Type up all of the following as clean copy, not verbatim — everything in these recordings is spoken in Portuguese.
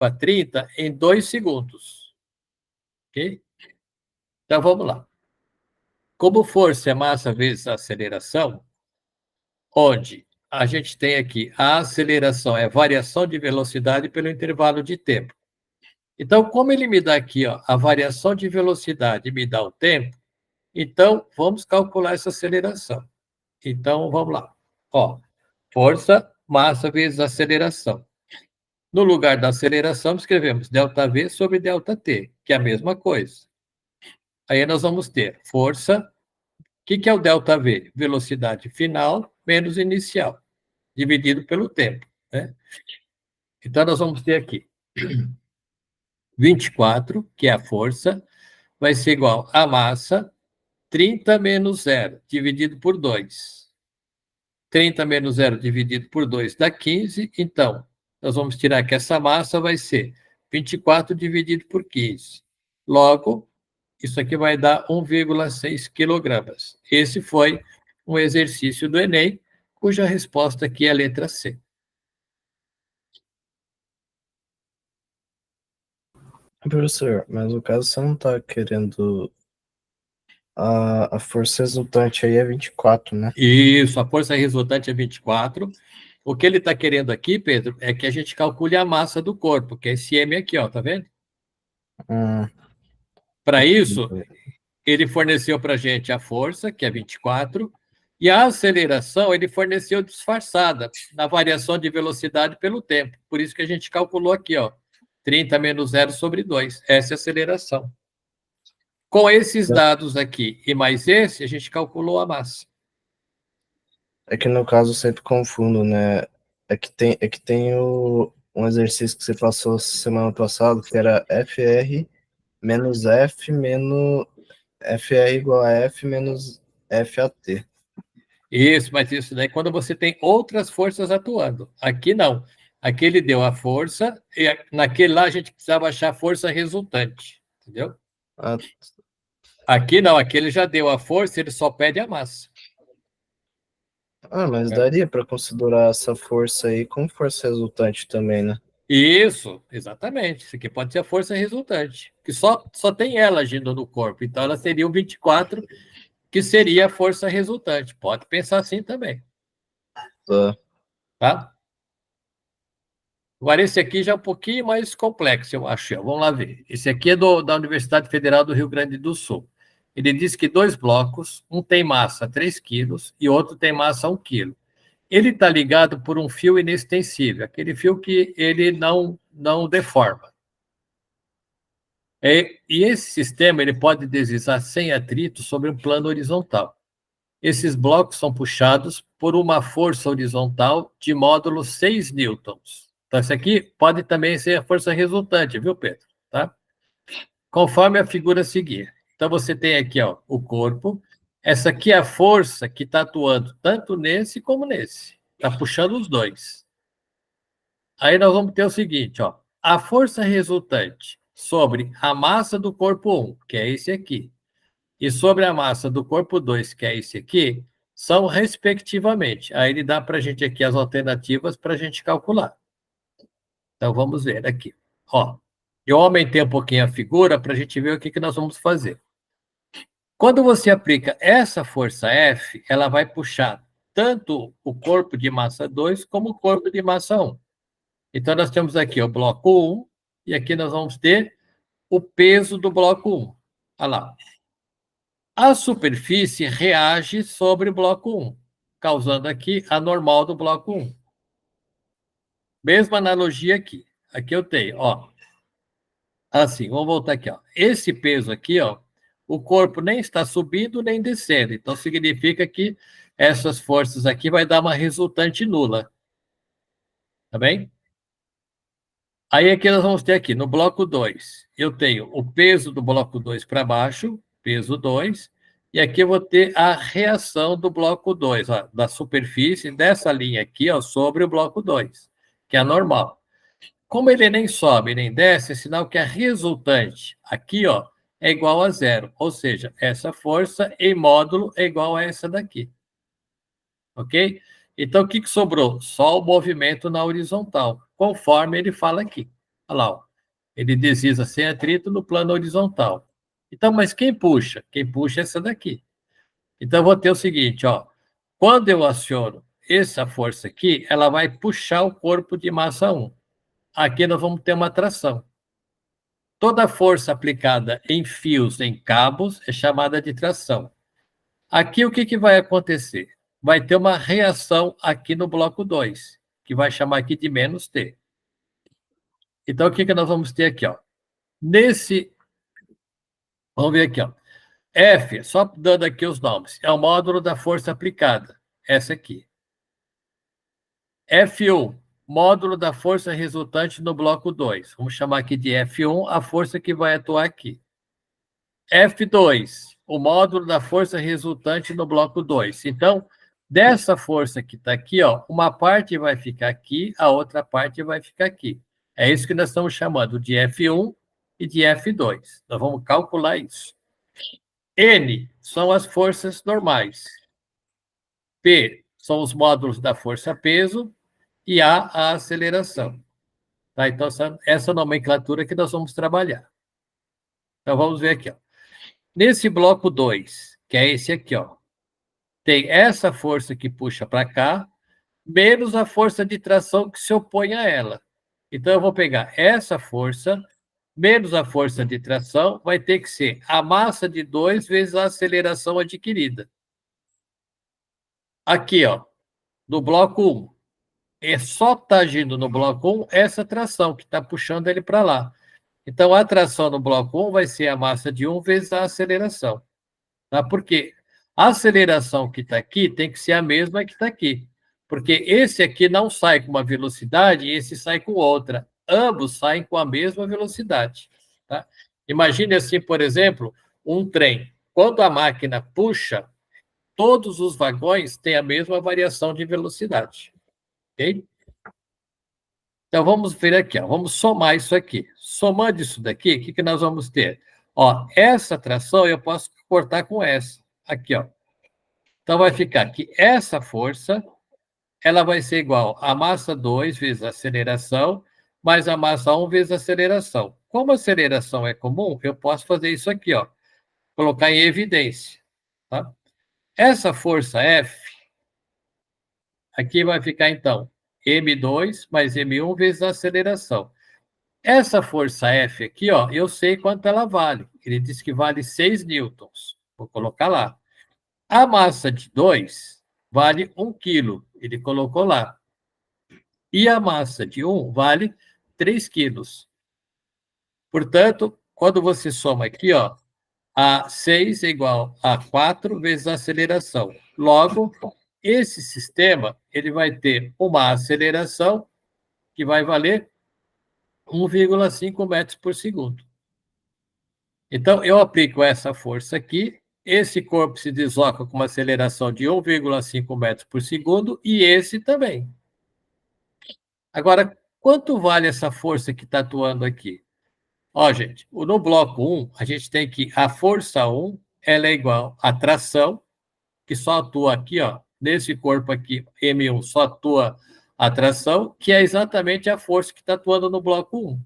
para 30 em 2 segundos. Ok? Então, vamos lá. Como força é massa vezes a aceleração, onde a gente tem aqui a aceleração é variação de velocidade pelo intervalo de tempo. Então, como ele me dá aqui, ó, a variação de velocidade e me dá o tempo, então vamos calcular essa aceleração. Então, vamos lá. Ó, força, massa vezes aceleração. No lugar da aceleração, escrevemos ΔV sobre ΔT, que é a mesma coisa. Aí nós vamos ter força. O que é o ΔV? Velocidade final menos inicial, dividido pelo tempo, né? Então, nós vamos ter aqui 24, que é a força, vai ser igual a massa, 30 menos 0, dividido por 2. 30 menos 0 dividido por 2 dá 15. Então, nós vamos tirar que essa massa vai ser 24 dividido por 15. Logo, isso aqui vai dar 1,6 quilogramas. Esse foi um exercício do Enem, cuja resposta aqui é a letra C. Professor, mas no caso você não está querendo... A força resultante aí é 24, né? Isso, a força resultante é 24. O que ele está querendo aqui, Pedro, é que a gente calcule a massa do corpo, que é esse M aqui, ó, tá vendo? Para isso, ele forneceu para a gente a força, que é 24, e a aceleração ele forneceu disfarçada, na variação de velocidade pelo tempo. Por isso que a gente calculou aqui, ó, 30 menos 0 sobre 2. Essa é a aceleração. Com esses dados aqui e mais esse, a gente calculou a massa. É que no caso eu sempre confundo, né? É que tem um exercício que você passou semana passada, que era FR menos F menos FR igual a F menos FAT. Isso, mas isso daí quando você tem outras forças atuando. Aqui não. Aqui ele deu a força, e naquele lá a gente precisava achar a força resultante. Entendeu? Ah, Aqui não, aqui ele já deu a força, ele só pede a massa. mas daria para considerar essa força aí como força resultante também, né? Isso, exatamente. Isso aqui pode ser a força resultante, que só tem ela agindo no corpo. Então, ela seria o 24, que seria a força resultante. Pode pensar assim também. Tá? Agora, esse aqui já é um pouquinho mais complexo, eu acho. Vamos lá ver. Esse aqui é da Universidade Federal do Rio Grande do Sul. Ele diz que 2 blocos, um tem massa 3 quilos e outro tem massa 1 quilo. Ele está ligado por um fio inextensível, aquele fio que ele não deforma. E esse sistema ele pode deslizar sem atrito sobre um plano horizontal. Esses blocos são puxados por uma força horizontal de módulo 6 newtons. Então, isso aqui pode também ser a força resultante, viu, Pedro? Tá? Conforme a figura a seguir. Então, você tem aqui ó, o corpo. Essa aqui é a força que está atuando tanto nesse como nesse. Está puxando os dois. Aí nós vamos ter o seguinte, ó. A força resultante sobre a massa do corpo 1, que é esse aqui, e sobre a massa do corpo 2, que é esse aqui, são respectivamente. Aí ele dá para a gente aqui as alternativas para a gente calcular. Então, vamos ver aqui. Ó, eu aumentei um pouquinho a figura para a gente ver o que nós vamos fazer. Quando você aplica essa força F, ela vai puxar tanto o corpo de massa 2 como o corpo de massa 1. Então, nós temos aqui o bloco 1, e aqui nós vamos ter o peso do bloco 1. Olha lá. A superfície reage sobre o bloco 1, causando aqui a normal do bloco 1. Mesma analogia aqui. Aqui eu tenho, ó. Assim, vamos voltar aqui, ó. Esse peso aqui, ó, o corpo nem está subindo nem descendo. Então, significa que essas forças aqui vai dar uma resultante nula. Tá bem? Aí aqui nós vamos ter aqui, no bloco 2, eu tenho o peso do bloco 2 para baixo, peso 2, e aqui eu vou ter a reação do bloco 2, ó, da superfície dessa linha aqui, ó, sobre o bloco 2, que é normal. Como ele nem sobe nem desce, é sinal que a resultante aqui, ó, é igual a zero, ou seja, essa força em módulo é igual a essa daqui. Ok? Então, o que sobrou? Só o movimento na horizontal, conforme ele fala aqui. Olha lá, ó. Ele desliza sem atrito no plano horizontal. Então, mas quem puxa? Quem puxa é essa daqui. Então, eu vou ter o seguinte, ó. Quando eu aciono essa força aqui, ela vai puxar o corpo de massa 1. Aqui nós vamos ter uma tração. Toda força aplicada em fios, em cabos, é chamada de tração. Aqui, o que vai acontecer? Vai ter uma reação aqui no bloco 2, que vai chamar aqui de menos T. Então, o que nós vamos ter aqui? Ó? Vamos ver aqui. Ó. F, só dando aqui os nomes, é o módulo da força aplicada. Essa aqui. F1, módulo da força resultante no bloco 2. Vamos chamar aqui de F1, a força que vai atuar aqui. F2, o módulo da força resultante no bloco 2. Então, dessa força que está aqui, ó, uma parte vai ficar aqui, a outra parte vai ficar aqui. É isso que nós estamos chamando de F1 e de F2. Nós vamos calcular isso. N são as forças normais. P são os módulos da força-peso e a aceleração. Tá? Então, essa nomenclatura que nós vamos trabalhar. Então, vamos ver aqui. Ó. Nesse bloco 2, que é esse aqui, ó, tem essa força que puxa para cá, menos a força de tração que se opõe a ela. Então, eu vou pegar essa força, menos a força de tração, vai ter que ser a massa de 2 vezes a aceleração adquirida. Aqui, ó, no bloco 1, é só tá agindo no bloco 1 essa tração que está puxando ele para lá. Então, a tração no bloco 1 vai ser a massa de 1 vezes a aceleração. Tá? Porque a aceleração que está aqui tem que ser a mesma que está aqui. Porque esse aqui não sai com uma velocidade e esse sai com outra. Ambos saem com a mesma velocidade. Tá? Imagine assim, por exemplo, um trem. Quando a máquina puxa, todos os vagões têm a mesma variação de velocidade. Ok? Então, vamos ver aqui, ó, vamos somar isso aqui. Somando isso daqui, o que nós vamos ter? Ó, essa tração eu posso cortar com essa. Aqui, ó. Então, vai ficar que essa força ela vai ser igual a massa 2 vezes a aceleração, mais a massa 1 vezes a aceleração. Como a aceleração é comum, eu posso fazer isso aqui, ó, colocar em evidência. Tá? Essa força F, aqui vai ficar, então, M2 mais M1 vezes a aceleração. Essa força F aqui, ó, eu sei quanto ela vale. Ele diz que vale 6 newtons. Vou colocar lá. A massa de 2 vale 1 quilo. Ele colocou lá. E a massa de 1 vale 3 quilos. Portanto, quando você soma aqui, ó, a 6 é igual a 4 vezes a aceleração. Logo, esse sistema ele vai ter uma aceleração que vai valer 1,5 metros por segundo. Então, eu aplico essa força aqui, esse corpo se desloca com uma aceleração de 1,5 metros por segundo e esse também. Agora, quanto vale essa força que está atuando aqui? Ó, gente, no bloco 1, a gente tem que a força 1 ela é igual à tração, que só atua aqui, ó, nesse corpo aqui, M1, só atua a tração, que é exatamente a força que está atuando no bloco 1.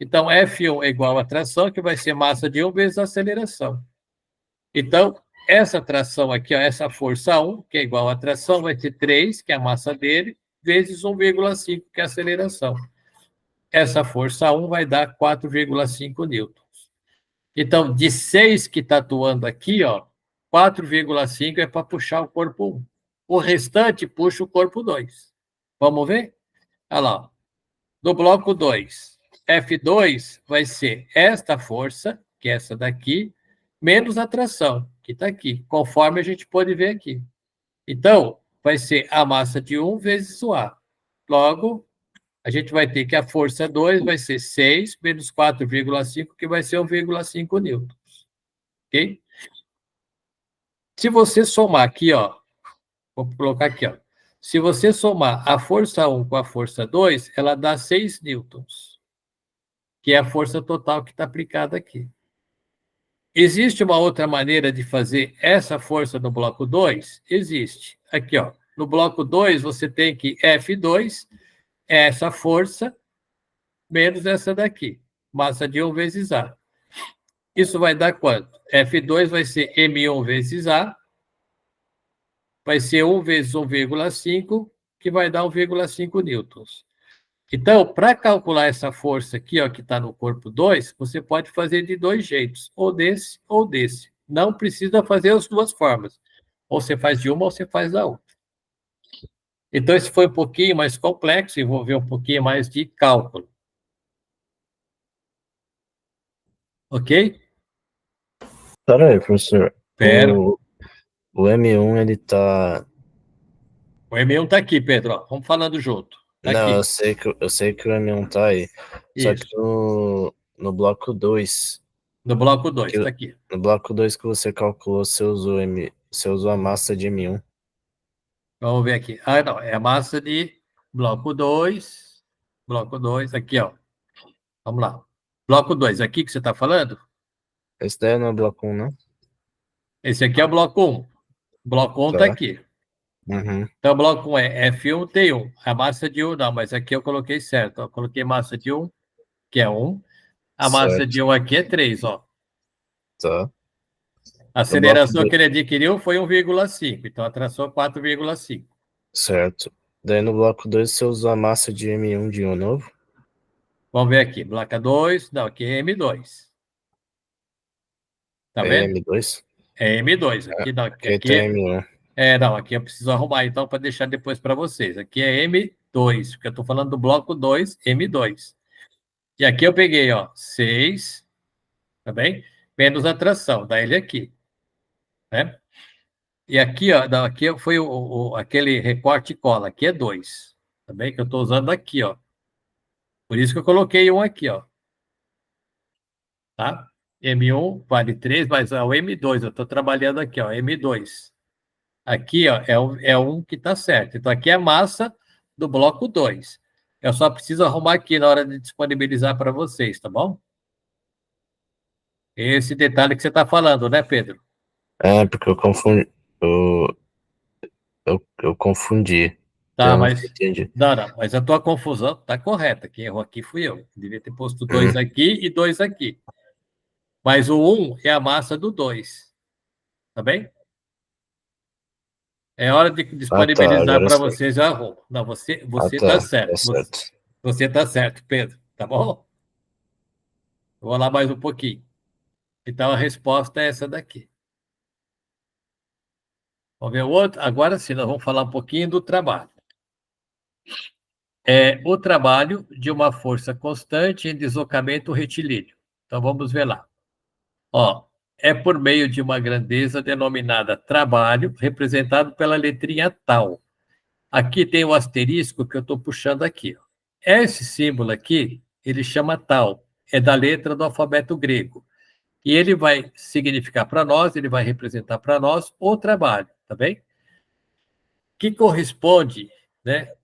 Então, F1 é igual à tração, que vai ser massa de 1 vezes a aceleração. Então, essa tração aqui, ó, essa força 1, que é igual à tração, vai ser 3, que é a massa dele, vezes 1,5, que é a aceleração. Essa força 1 vai dar 4,5 newtons. Então, de 6 que está atuando aqui, ó, 4,5 é para puxar o corpo 1. O restante puxa o corpo 2. Vamos ver? Olha lá. Ó. No bloco 2, F2 vai ser esta força, que é essa daqui, menos a tração, que está aqui, conforme a gente pode ver aqui. Então, vai ser a massa de 1 vezes o A. Logo, a gente vai ter que a força 2 vai ser 6 menos 4,5, que vai ser 1,5 newtons. Ok? Se você somar aqui, ó, vou colocar aqui, ó. Se você somar a força 1 com a força 2, ela dá 6 newtons, que é a força total que está aplicada aqui. Existe uma outra maneira de fazer essa força no bloco 2? Existe. Aqui, ó. No bloco 2, você tem que F2 é essa força menos essa daqui, massa de 1 vezes A. Isso vai dar quanto? F2 vai ser M1 vezes A, vai ser 1 vezes 1,5, que vai dar 1,5 newtons. Então, para calcular essa força aqui, ó, que está no corpo 2, você pode fazer de dois jeitos, ou desse ou desse. Não precisa fazer as duas formas. Ou você faz de uma ou você faz da outra. Então, esse foi um pouquinho mais complexo, envolveu um pouquinho mais de cálculo. Ok? Pera aí, professor. Pera. O M1, ele tá... O M1 está aqui, Pedro. Ó. Vamos falando junto. Tá Não, aqui. eu sei que o M1 tá aí. Só que Isso. no bloco 2, No bloco 2, está aqui. no bloco 2 que você calculou, você usou a massa de M1. Vamos ver aqui. Ah, não. É a massa de bloco 2. Bloco 2, aqui, ó. Vamos lá. Bloco 2, aqui que você está falando? Esse daí não é bloco 1, não? Esse aqui é o bloco 1. Bloco 1 está Tá. aqui. Uhum. Então, o bloco 1 é F1, T1. A massa de 1, não, mas aqui eu coloquei certo. Eu coloquei massa de 1, que é 1. A massa Certo. de 1 aqui é 3, ó. Tá. A No bloco aceleração 2, que ele adquiriu foi 1,5, então a tração 4,5. certo. Daí no bloco 2 você usou a massa de M1 de novo? Vamos ver aqui. Placa 2, não, aqui é M2. Tá É vendo? M2? É M2. Aqui não, Aqui tá aqui M1. não, aqui eu preciso arrumar então para deixar depois para vocês. Aqui é M2, porque eu estou falando do bloco 2, M2. E aqui eu peguei, ó, 6, tá bem? Menos a tração, dá ele aqui, né? E aqui, ó, aqui foi aquele recorte e cola, aqui é 2, tá bem? Que eu estou usando aqui, ó. Por isso que eu coloquei um aqui, ó, tá? M1 vale 3, mas é o M2, eu estou trabalhando aqui, ó, M2. Aqui, ó, é um que está certo. Então, aqui é a massa do bloco 2. Eu só preciso arrumar aqui na hora de disponibilizar para vocês, tá bom? Esse detalhe que você está falando, né, Pedro? É, porque eu confundi. Eu, eu confundi. Tá, Eu não mas. entendi. Não, não, mas a tua confusão está correta. Quem errou aqui fui eu. Devia ter posto 2 Hum. aqui e 2 aqui. Mas o 1 é a massa do 2. Tá bem? É hora de Ah, tá. disponibilizar Agora eu para sei. vocês, eu arrumo. Não, você Ah, você está tá. Tá certo. certo. Você está certo, Pedro. Tá bom? Vou lá mais um pouquinho. Então, a resposta é essa daqui. Vamos ver o outro? Agora sim, nós vamos falar um pouquinho do trabalho. É o trabalho de uma força constante em deslocamento retilíneo. Então, vamos ver lá. Ó, é por meio de uma grandeza denominada trabalho, representado pela letrinha tal. Aqui tem o asterisco que eu estou puxando aqui. Ó. Esse símbolo aqui, ele chama tal, é da letra do alfabeto grego. E ele vai significar para nós, ele vai representar para nós o trabalho, tá bem? Que corresponde, né,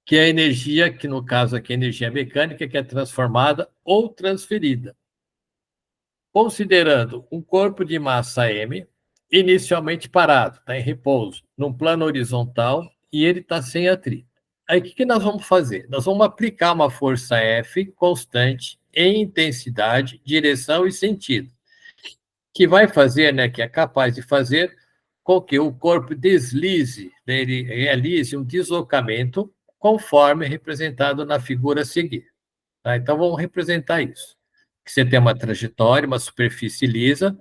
que é a energia, que no caso aqui é energia mecânica, que é transformada ou transferida. Considerando um corpo de massa M, inicialmente parado, está em repouso, num plano horizontal, e ele está sem atrito. Aí o que nós vamos fazer? Nós vamos aplicar uma força F constante em intensidade, direção e sentido, que vai fazer, né, que é capaz de fazer com que o corpo deslize, né, ele realize um deslocamento conforme representado na figura a seguir. Tá? Então, vamos representar isso. Você tem uma trajetória, uma superfície lisa,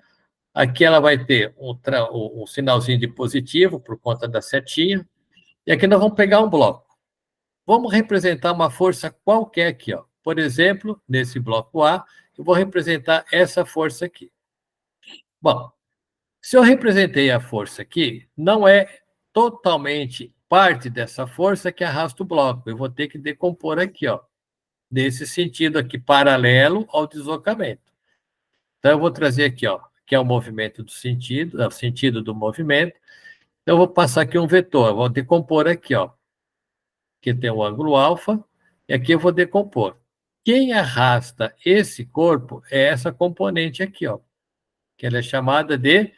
aqui ela vai ter um sinalzinho de positivo por conta da setinha, e aqui nós vamos pegar um bloco. Vamos representar uma força qualquer aqui, ó. Por exemplo, nesse bloco A, eu vou representar essa força aqui. Bom, se eu representei a força aqui, não é totalmente parte dessa força que arrasta o bloco. Eu vou ter que decompor aqui, ó, nesse sentido aqui, paralelo ao deslocamento. Então, eu vou trazer aqui, ó, que é o movimento do sentido, é o sentido do movimento. Então, eu vou passar aqui um vetor, eu vou decompor aqui, ó, que tem o ângulo alfa, e aqui eu vou decompor. Quem arrasta esse corpo é essa componente aqui, ó, que ela é chamada de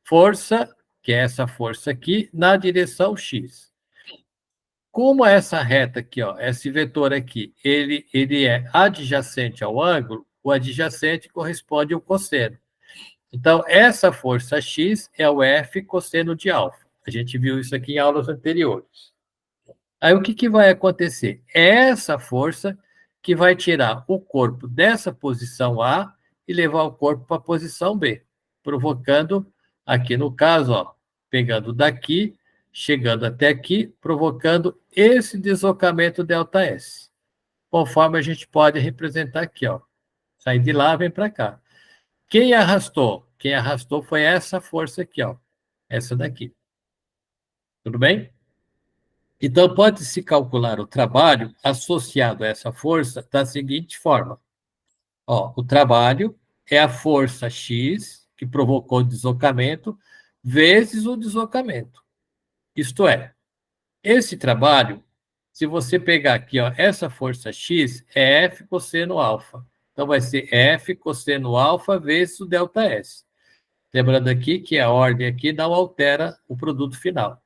força, que é essa força aqui, na direção x. como essa reta aqui, ó, esse vetor aqui, ele é adjacente ao ângulo, o adjacente corresponde ao cosseno. Então, essa força X é o F cosseno de alfa. A gente viu isso aqui em aulas anteriores. Aí, o que vai acontecer? É essa força que vai tirar o corpo dessa posição A e levar o corpo para a posição B, provocando, aqui no caso, ó, pegando daqui, chegando até aqui, provocando esse deslocamento ΔS, conforme a gente pode representar aqui, ó. Sai de lá, vem para cá. Quem arrastou? Quem arrastou foi essa força aqui, ó. Essa daqui. Tudo bem? Então, pode-se calcular o trabalho associado a essa força da seguinte forma. Ó, o trabalho é a força X, que provocou o deslocamento, vezes o deslocamento. Isto é, esse trabalho, se você pegar aqui, ó, essa força X é F cosseno alfa. Então, vai ser F cosseno alfa vezes o ΔS. Lembrando aqui que a ordem aqui não altera o produto final.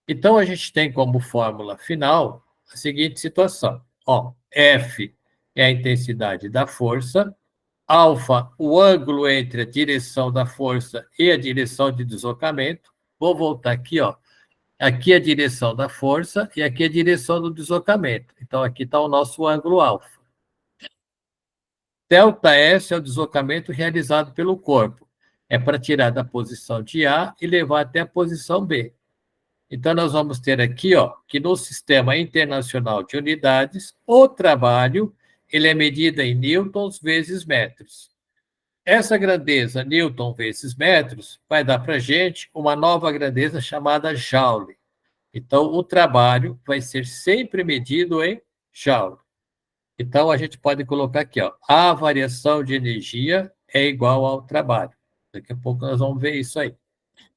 Então, a gente tem como fórmula final a seguinte situação. Ó, F é a intensidade da força, alfa, o ângulo entre a direção da força e a direção de deslocamento. Vou voltar aqui, ó. Aqui é a direção da força e aqui é a direção do deslocamento. Então, aqui está o nosso ângulo alfa. ΔS é o deslocamento realizado pelo corpo. É para tirar da posição de A e levar até a posição B. Então, nós vamos ter aqui, ó, que no Sistema Internacional de Unidades, o trabalho ele é medido em newtons vezes metros. Essa grandeza, newton vezes metros, vai dar para a gente uma nova grandeza chamada joule. Então, o trabalho vai ser sempre medido em joule. Então, a gente pode colocar aqui, ó, a variação de energia é igual ao trabalho. Daqui a pouco nós vamos ver isso aí.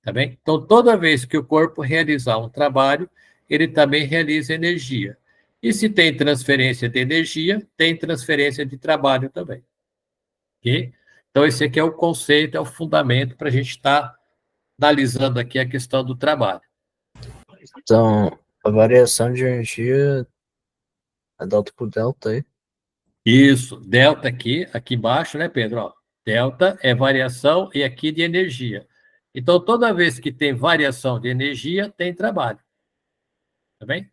Tá bem? Então, toda vez que o corpo realizar um trabalho, ele também realiza energia. E se tem transferência de energia, tem transferência de trabalho também. Ok? Então, esse aqui é o conceito, é o fundamento para a gente estar analisando aqui a questão do trabalho. Então, a variação de energia é delta por delta aí. Isso, delta aqui embaixo, né, Pedro? Ó, delta é variação e aqui de energia. Então, toda vez que tem variação de energia, tem trabalho. Tá bem?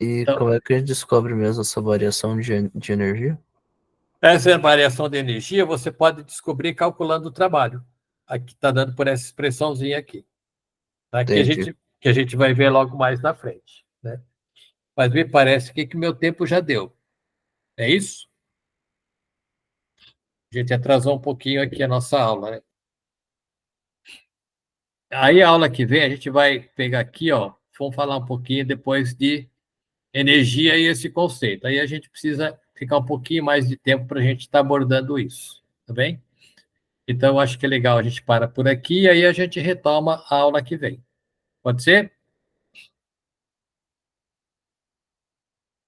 E Então, como é que a gente descobre mesmo essa variação de energia? essa variação de energia você pode descobrir calculando o trabalho. Aqui está dando por essa expressãozinha aqui. Tá? Entendi. Que a gente vai ver logo mais na frente. Né? Mas me parece que o meu tempo já deu. É isso? A gente atrasou um pouquinho aqui a nossa aula. Né? Aí a aula que vem a gente vai pegar aqui, ó, vamos falar um pouquinho depois de energia e esse conceito. Aí a gente precisa ficar um pouquinho mais de tempo para a gente estar abordando isso. Tá bem? Então, eu acho que é legal a gente para por aqui e aí a gente retoma a aula que vem. Pode ser?